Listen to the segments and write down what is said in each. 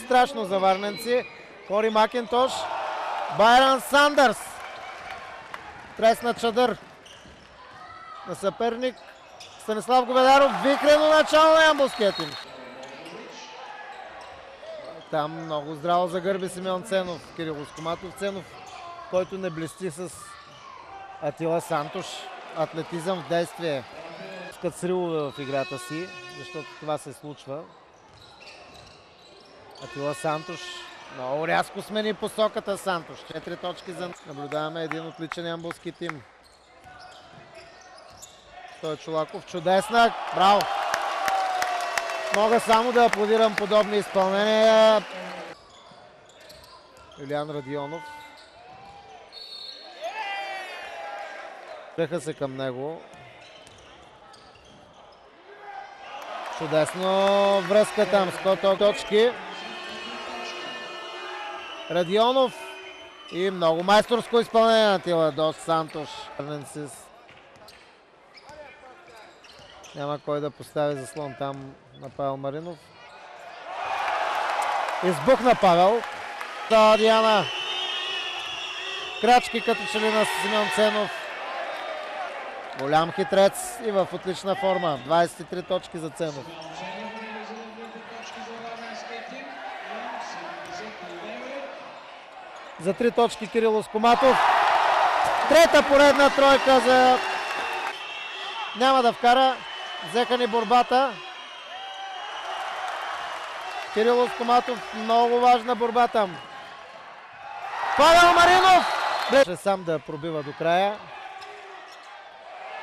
страшно за варненци. Кори Макинтош. Байран Сандърс. Тресна чадър на съперник. Станислав Говедаров. Викрено начало на ямболския тим. Там много здраво загърби Симеон Ценов. Кирил Оскоматов. Ценов, който не блести с Атила Сантош. Атлетизъм в действие. Искат сривове в играта си, защото това се случва. Атила Сантош много рязко смени посоката. Сантош. 4 точки за... Наблюдаваме един отличен ямболски тим. Той Чолаков. Чудесна. Браво! Мога само да аплодирам подобни изпълнения. Юлиан Радионов. Преха се към него. Чудесно връзка там. 100 точки. Радионов. И много майсторско изпълнение на Тила Дос Сантош. Няма кой да постави заслон там на Павел Маринов. Избухна Павел. Диана. Крачки като че ли на Симеон Ценов. Голям хитрец и в отлична форма. 23 точки за Ценов. За 3 точки Кирил Оскоматов. Трета поредна тройка за... Няма да вкара. Взеха ни борбата. Кирил Оскоматов. Много важна борба там. Павел Маринов. Беше сам да пробива до края.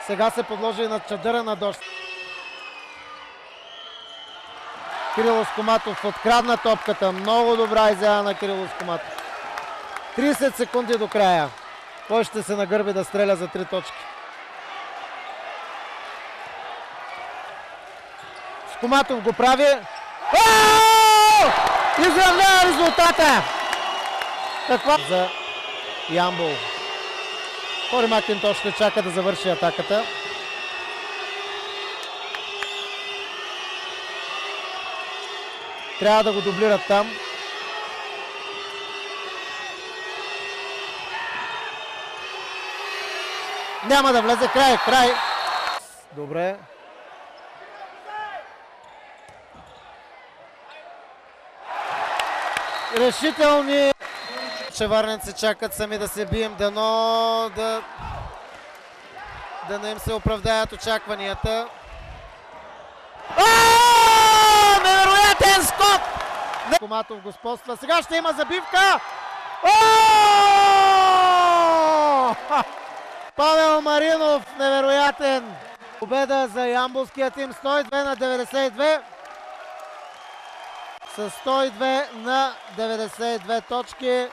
Сега се подложи на чадъра на дощ. Кирил Оскоматов открадна топката. Много добра изява на Кирил Оскоматов. 30 секунди до края. Кой ще се нагърби да стреля за 3 точки? Оскоматов го прави. Изравнява резултата! Каква за Ямбол. Кори Макинтош ще чака да завърши атаката. Трябва да го дублират там. Няма да влезе. Край. Добре. Решителни. Че варненци чакат сами да се бием, дано да не им се оправдаят очакванията. Невероятен скок! Коматов господства. Сега ще има забивка. Павел Маринов, невероятен. Победа за ямболския тим. 102 на 92. С 102 на 92 точки.